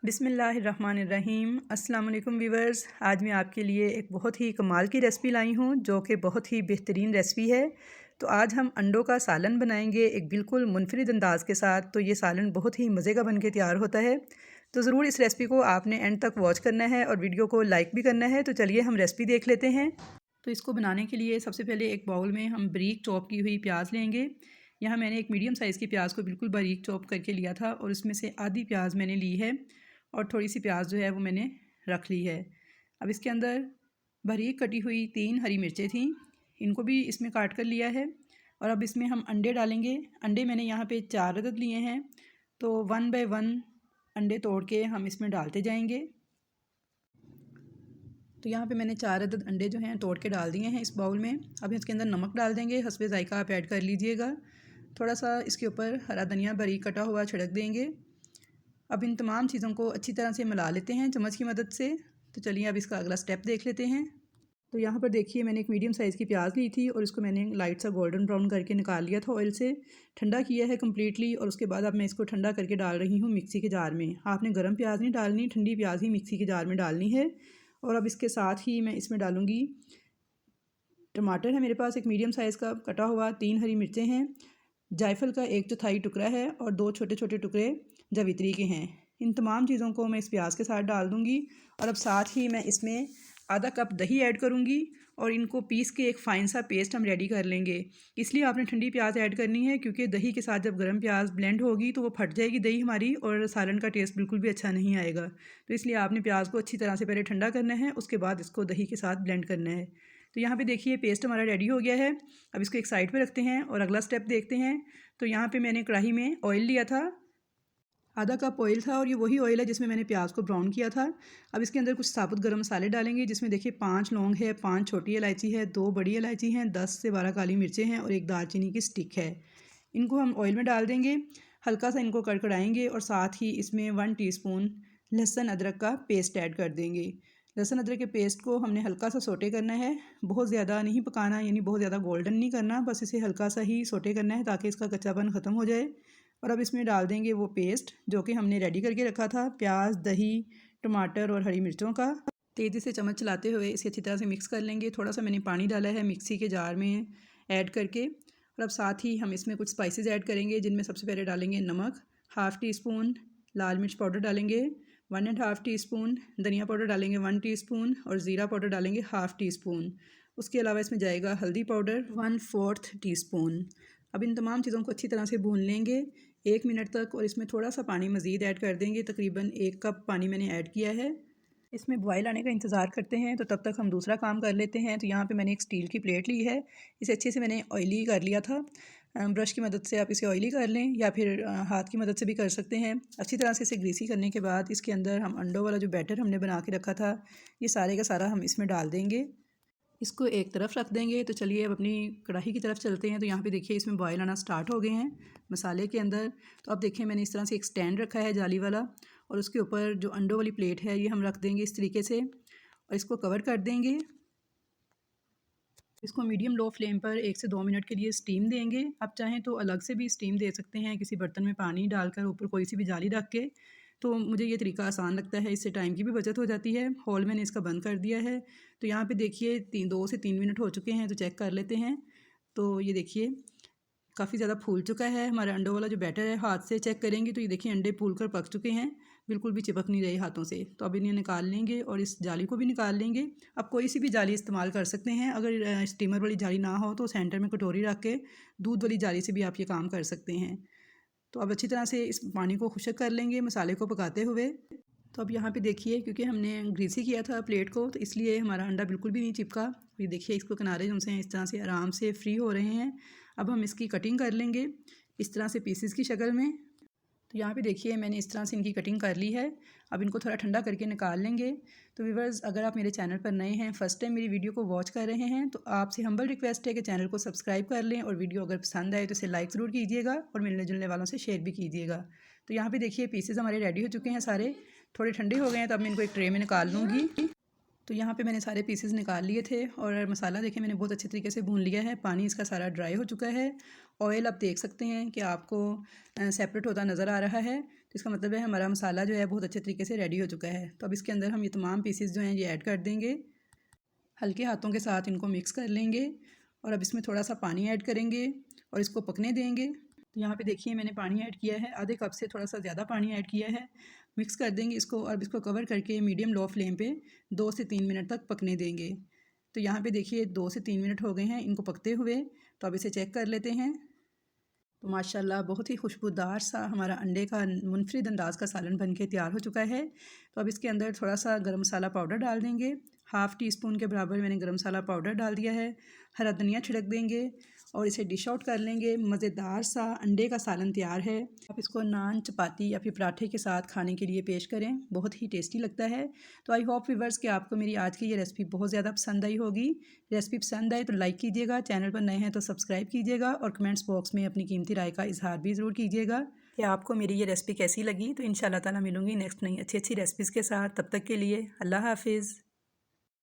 बिस्मिल्लाहिर्रहमानिर्रहीम। अस्सलाम वालेकुम व्यूअर्स। आज मैं आपके लिए एक बहुत ही कमाल की रेसिपी लाई हूँ जो कि बहुत ही बेहतरीन रेसिपी है। तो आज हम अंडों का सालन बनाएंगे एक बिल्कुल मुनफरिद अंदाज़ के साथ। तो ये सालन बहुत ही मज़े का बन के तैयार होता है। तो ज़रूर इस रेसिपी को आपने एंड तक वॉच करना है और वीडियो को लाइक भी करना है। तो चलिए हम रेसिपी देख लेते हैं। तो इसको बनाने के लिए सबसे पहले एक बाउल में हम बारीक चॉप की हुई प्याज लेंगे। यहाँ मैंने एक मीडियम साइज़ की प्याज को बिल्कुल बारीक चॉप करके लिया था और उसमें से आधी प्याज मैंने ली है और थोड़ी सी प्याज जो है वो मैंने रख ली है। अब इसके अंदर बारीक कटी हुई 3 हरी मिर्चें थीं, इनको भी इसमें काट कर लिया है। और अब इसमें हम अंडे डालेंगे। अंडे मैंने यहाँ पे 4 अदद लिए हैं। तो 1 बाय 1 अंडे तोड़ के हम इसमें डालते जाएंगे। तो यहाँ पे मैंने 4 अदद अंडे जो हैं तोड़ के डाल दिए हैं इस बाउल में। अब इसके अंदर नमक डाल देंगे, हस्बे ज़ायका आप ऐड कर लीजिएगा। थोड़ा सा इसके ऊपर हरा धनिया बारीक कटा हुआ छिड़क देंगे। अब इन तमाम चीज़ों को अच्छी तरह से मिला लेते हैं चम्मच की मदद से। तो चलिए अब इसका अगला स्टेप देख लेते हैं। तो यहाँ पर देखिए मैंने एक मीडियम साइज़ की प्याज ली थी और इसको मैंने लाइट सा गोल्डन ब्राउन करके निकाल लिया था ऑयल से। ठंडा किया है कम्प्लीटली और उसके बाद अब मैं इसको ठंडा करके डाल रही हूँ मिक्सी के जार में। आपने गर्म प्याज नहीं डालनी, ठंडी प्याज ही मिक्सी के जार में डालनी है। और अब इसके साथ ही मैं इसमें डालूँगी टमाटर है मेरे पास एक मीडियम साइज़ का कटा हुआ, 3 हरी मिर्चें हैं, जायफल का 1/4 टुकड़ा है और 2 छोटे छोटे टुकड़े जावित्री के हैं। इन तमाम चीज़ों को मैं इस प्याज के साथ डाल दूँगी और अब साथ ही मैं इसमें आधा कप दही ऐड करूँगी और इनको पीस के एक फ़ाइन सा पेस्ट हम रेडी कर लेंगे। इसलिए आपने ठंडी प्याज ऐड करनी है क्योंकि दही के साथ जब गर्म प्याज ब्लेंड होगी तो वो फट जाएगी दही हमारी और सालन का टेस्ट बिल्कुल भी अच्छा नहीं आएगा। तो इसलिए आपने प्याज को अच्छी तरह से पहले ठंडा करना है, उसके बाद इसको दही के साथ ब्लेंड करना है। तो यहाँ पे देखिए पेस्ट हमारा रेडी हो गया है। अब इसको एक साइड पे रखते हैं और अगला स्टेप देखते हैं। तो यहाँ पे मैंने कढ़ाई में ऑयल लिया था, आधा कप ऑयल था और ये वही ऑयल है जिसमें मैंने प्याज को ब्राउन किया था। अब इसके अंदर कुछ साबुत गरम मसाले डालेंगे जिसमें देखिए 5 लौंग है, 5 छोटी इलायची है, 2 बड़ी इलायची हैं, 10 से 12 काली मिर्चें हैं और एक दालचीनी की स्टिक है। इनको हम ऑयल में डाल देंगे, हल्का सा इनको कड़कड़ाएंगे और साथ ही इसमें 1 टीस्पून लहसुन अदरक का पेस्ट ऐड कर देंगे। लहसुन अदरक के पेस्ट को हमने हल्का सा सोटे करना है, बहुत ज़्यादा नहीं पकाना, यानी बहुत ज़्यादा गोल्डन नहीं करना, बस इसे हल्का सा ही सोटे करना है ताकि इसका कच्चापन ख़त्म हो जाए। और अब इसमें डाल देंगे वो पेस्ट जो कि हमने रेडी करके रखा था, प्याज, दही, टमाटर और हरी मिर्चों का। तेज़ी से चम्मच चलाते हुए इसे अच्छी तरह से मिक्स कर लेंगे। थोड़ा सा मैंने पानी डाला है मिक्सी के जार में ऐड करके। और अब साथ ही हम इसमें कुछ स्पाइसेस ऐड करेंगे जिनमें सबसे पहले डालेंगे नमक, 1/2 टीस्पून लाल मिर्च पाउडर डालेंगे, 1.5 टीस्पून धनिया पाउडर डालेंगे, 1 टीस्पून और ज़ीरा पाउडर डालेंगे 1/2 टीस्पून। उसके अलावा इसमें जाएगा हल्दी पाउडर 1/4 टीस्पून। अब इन तमाम चीज़ों को अच्छी तरह से भून लेंगे 1 मिनट तक और इसमें थोड़ा सा पानी मज़ीद ऐड कर देंगे। तकरीबन 1 कप पानी मैंने ऐड किया है। इसमें बॉयल आने का इंतज़ार करते हैं। तो तब तक हम दूसरा काम कर लेते हैं। तो यहाँ पे मैंने एक स्टील की प्लेट ली है, इसे अच्छे से मैंने ऑयली कर लिया था। ब्रश की मदद से आप इसे ऑयली कर लें या फिर हाथ की मदद से भी कर सकते हैं। अच्छी तरह से इसे ग्रीसी करने के बाद इसके अंदर हम अंडों वाला जो बैटर हमने बना के रखा था ये सारे का सारा हम इसमें डाल देंगे। इसको एक तरफ रख देंगे। तो चलिए अब अपनी कढ़ाई की तरफ चलते हैं। तो यहाँ पे देखिए इसमें बॉयल आना स्टार्ट हो गए हैं मसाले के अंदर। तो अब देखिए मैंने इस तरह से एक स्टैंड रखा है जाली वाला और उसके ऊपर जो अंडों वाली प्लेट है ये हम रख देंगे इस तरीके से और इसको कवर कर देंगे। इसको मीडियम लो फ्लेम पर 1 से 2 मिनट के लिए स्टीम देंगे। आप चाहें तो अलग से भी स्टीम दे सकते हैं, किसी बर्तन में पानी डालकर ऊपर कोई सी भी जाली रख के। तो मुझे ये तरीका आसान लगता है, इससे टाइम की भी बचत हो जाती है। हॉल मैंने इसका बंद कर दिया है। तो यहाँ पे देखिए 2 से 3 मिनट हो चुके हैं। तो चेक कर लेते हैं। तो ये देखिए काफ़ी ज़्यादा फूल चुका है हमारा अंडों वाला जो बैटर है। हाथ से चेक करेंगे तो ये देखिए अंडे फूल कर पक चुके हैं, बिल्कुल भी चिपक नहीं रहे हाथों से। तो अब इन्हें निकाल लेंगे और इस जाली को भी निकाल लेंगे। अब कोई सी भी जाली इस्तेमाल कर सकते हैं। अगर स्टीमर वाली जाली ना हो तो सेंटर में कटोरी रख के दूध वाली जाली से भी आप ये काम कर सकते हैं। तो अब अच्छी तरह से इस पानी को खुश्क कर लेंगे मसाले को पकाते हुए। तो अब यहाँ पे देखिए क्योंकि हमने ग्रीसी किया था प्लेट को तो इसलिए हमारा अंडा बिल्कुल भी नहीं चिपका। ये देखिए इसको किनारे जो से इस तरह से आराम से फ्री हो रहे हैं। अब हम इसकी कटिंग कर लेंगे इस तरह से पीसेस की शक्ल में। तो यहाँ पे देखिए मैंने इस तरह से इनकी कटिंग कर ली है। अब इनको थोड़ा ठंडा करके निकाल लेंगे। तो व्यूअर्स अगर आप मेरे चैनल पर नए हैं, फ़र्स्ट टाइम मेरी वीडियो को वॉच कर रहे हैं तो आपसे हम्बल रिक्वेस्ट है कि चैनल को सब्सक्राइब कर लें और वीडियो अगर पसंद आए तो इसे लाइक ज़रूर कीजिएगा और मिलने जुलने वालों से शेयर भी कीजिएगा। तो यहाँ पे देखिए पीसेस हमारे रेडी हो चुके हैं सारे, थोड़े ठंडे हो गए हैं। तो अब मैं इनको एक ट्रे में निकाल लूँगी। तो यहाँ पे मैंने सारे पीसेस निकाल लिए थे और मसाला देखिए मैंने बहुत अच्छे तरीके से भून लिया है। पानी इसका सारा ड्राई हो चुका है। ऑयल आप देख सकते हैं कि आपको सेपरेट होता नज़र आ रहा है। तो इसका मतलब है हमारा मसाला जो है बहुत अच्छे तरीके से रेडी हो चुका है। तो अब इसके अंदर हम ये तमाम पीसेस जो हैं ये ऐड कर देंगे, हल्के हाथों के साथ इनको मिक्स कर लेंगे और अब इसमें थोड़ा सा पानी ऐड करेंगे और इसको पकने देंगे। तो यहाँ पे देखिए मैंने पानी ऐड किया है, आधे कप से थोड़ा सा ज़्यादा पानी ऐड किया है। मिक्स कर देंगे इसको और इसको कवर करके मीडियम लो फ्लेम पे 2 से 3 मिनट तक पकने देंगे। तो यहाँ पे देखिए 2 से 3 मिनट हो गए हैं इनको पकते हुए। तो अब इसे चेक कर लेते हैं। तो माशाल्लाह बहुत ही खुशबूदार सा हमारा अंडे का मुनफरिद अंदाज़ का सालन बनके तैयार हो चुका है। तो अब इसके अंदर थोड़ा सा गरम मसाला पाउडर डाल देंगे, हाफ़ टी स्पून के बराबर मैंने गरम मसाला पाउडर डाल दिया है। हरा धनिया छिड़क देंगे और इसे डिश आउट कर लेंगे। मज़ेदार सा अंडे का सालन तैयार है। आप इसको नान, चपाती या फिर पराठे के साथ खाने के लिए पेश करें, बहुत ही टेस्टी लगता है। तो आई होप व्यूअर्स कि आपको मेरी आज की ये रेसिपी बहुत ज़्यादा पसंद आई होगी। रेसिपी पसंद आए तो लाइक कीजिएगा, चैनल पर नए हैं तो सब्सक्राइब कीजिएगा और कमेंट्स बॉक्स में अपनी कीमती राय का इजहार भी ज़रूर कीजिएगा कि आपको मेरी ये रेसिपी कैसी लगी। तो इंशाल्लाह ताला मिलूँगी नेक्स्ट नई अच्छी रेसिपीज़ के साथ। तब तक के लिए अल्लाह हाफिज़।